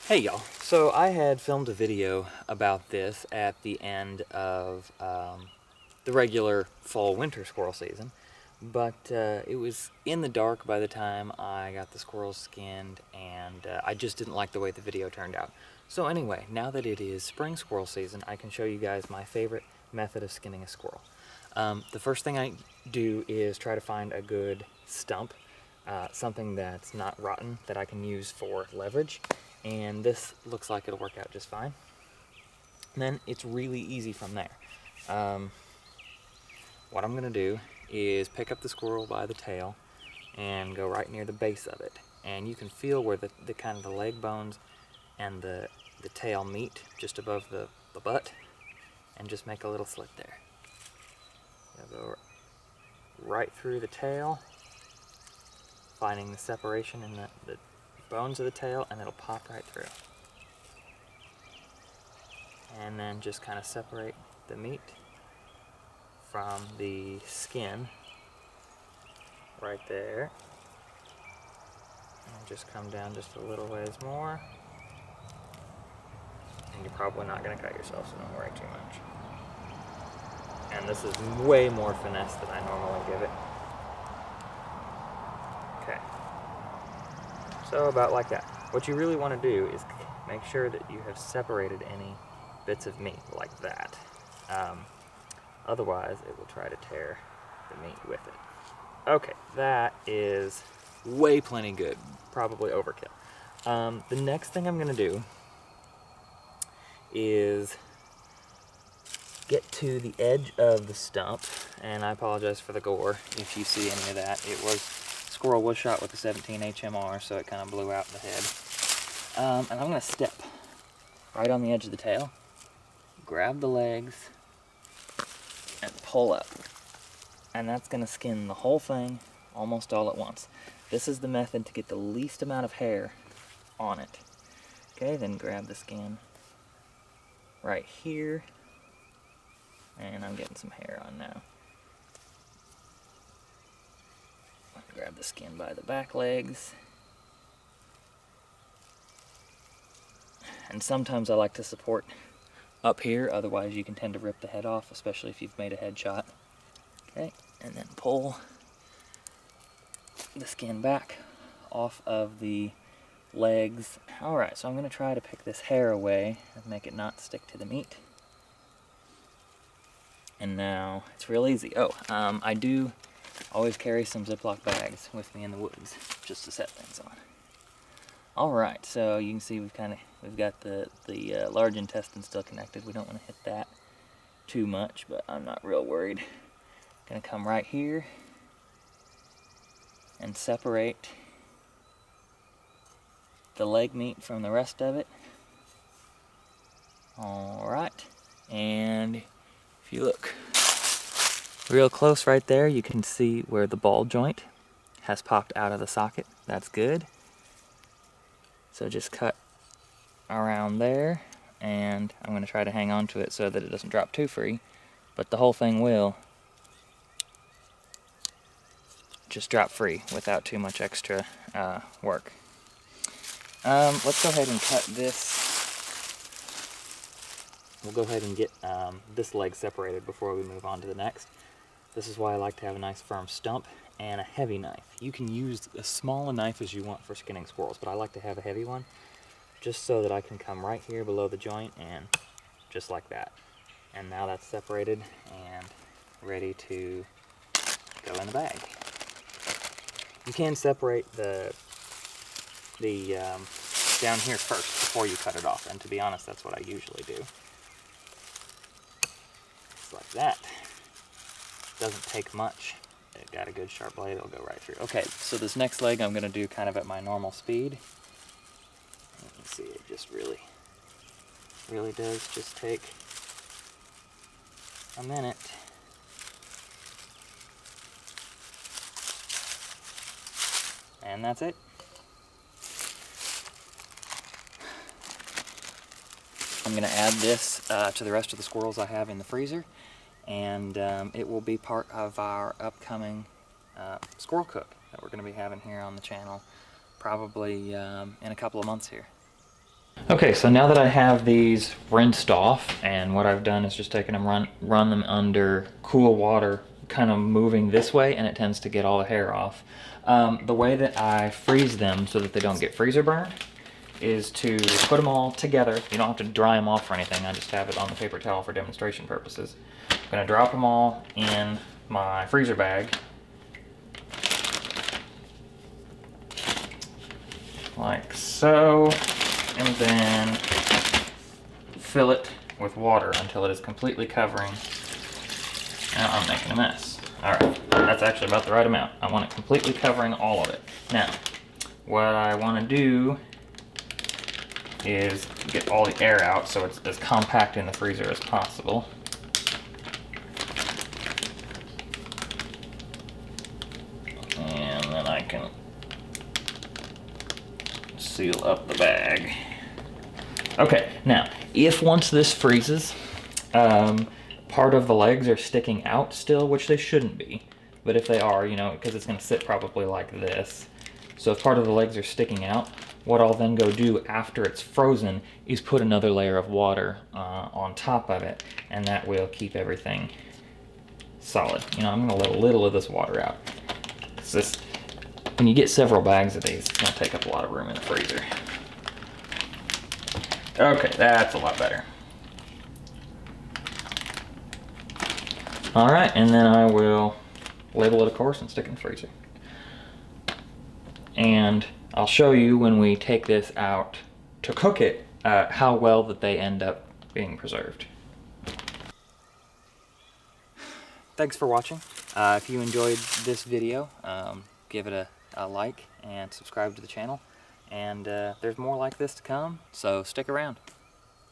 Hey y'all, so I had filmed a video about this at the end of the regular fall-winter squirrel season, but it was in the dark by the time I got the squirrels skinned, and I just didn't like the way the video turned out. So anyway, now that it is spring squirrel season, I can show you guys my favorite method of skinning a squirrel. The first thing I do is try to find a good stump, something that's not rotten that I can use for leverage. And this looks like it'll work out just fine. And then it's really easy from there. What I'm going to do is pick up the squirrel by the tail and go right near the base of it. And you can feel where the kind of the leg bones and the tail meet just above the butt, and just make a little slit there. You'll go right through the tail, finding the separation in the bones of the tail, and it'll pop right through. And then just kind of separate the meat from the skin right there. And just come down just a little ways more. And you're probably not going to cut yourself, so don't worry too much. And this is way more finesse than I normally give it. Okay. So about like that. What you really want to do is make sure that you have separated any bits of meat like that. Otherwise, it will try to tear the meat with it. Okay, that is way plenty good. Probably overkill. The next thing I'm going to do is get to the edge of the stump, and I apologize for the gore if you see any of that. Squirrel was shot with a 17 HMR, so it kind of blew out the head. And I'm going to step right on the edge of the tail, grab the legs, and pull up. And that's going to skin the whole thing almost all at once. This is the method to get the least amount of hair on it. Okay, then grab the skin right here, and I'm getting some hair on now. Grab the skin by the back legs. And sometimes I like to support up here, otherwise you can tend to rip the head off, especially if you've made a headshot. Okay, and then pull the skin back off of the legs. Alright, so I'm going to try to pick this hair away and make it not stick to the meat. And now it's real easy. I do always carry some Ziploc bags with me in the woods just to set things on. Alright, so you can see we've got the large intestine still connected. We don't want to hit that too much, but I'm not real worried. Gonna come right here and separate the leg meat from the rest of it. Alright, and if you look real close right there, you can see where the ball joint has popped out of the socket. That's good. So just cut around there, and I'm going to try to hang on to it so that it doesn't drop too free, but the whole thing will just drop free without too much extra work. Let's go ahead and cut this. We'll go ahead and get this leg separated before we move on to the next. This is why I like to have a nice firm stump and a heavy knife. You can use as small a knife as you want for skinning squirrels, but I like to have a heavy one just so that I can come right here below the joint and just like that. And now that's separated and ready to go in the bag. You can separate the down here first before you cut it off, and to be honest, that's what I usually do. Just like that. Doesn't take much. It got a good sharp blade, it'll go right through. Okay, so this next leg I'm going to do kind of at my normal speed. You can see it just really does just take a minute. And that's it. I'm going to add this to the rest of the squirrels I have in the freezer, and it will be part of our upcoming squirrel cook that we're going to be having here on the channel probably in a couple of months here. Okay, so now that I have these rinsed off, and what I've done is just taken them, run them under cool water, kind of moving this way, and it tends to get all the hair off. The way that I freeze them so that they don't get freezer burned is to put them all together. You don't have to dry them off or anything. I just have it on the paper towel for demonstration purposes. I'm going to drop them all in my freezer bag, like so, and then fill it with water until it is completely covering. Now I'm making a mess. Alright, that's actually about the right amount. I want it completely covering all of it. Now, what I want to do is get all the air out so it's as compact in the freezer as possible. And then I can seal up the bag. Okay, now, if once this freezes, part of the legs are sticking out still, which they shouldn't be, but if they are, you know, because it's going to sit probably like this. So if part of the legs are sticking out, what I'll then go do after it's frozen is put another layer of water on top of it, and that will keep everything solid. You know, I'm going to let a little of this water out. It's just, when you get several bags of these, it's going to take up a lot of room in the freezer. Okay, that's a lot better. Alright, and then I will label it, of course, and stick it in the freezer. And I'll show you when we take this out to cook it, how well that they end up being preserved. Thanks for watching. If you enjoyed this video, give it a like and subscribe to the channel. And there's more like this to come, so stick around.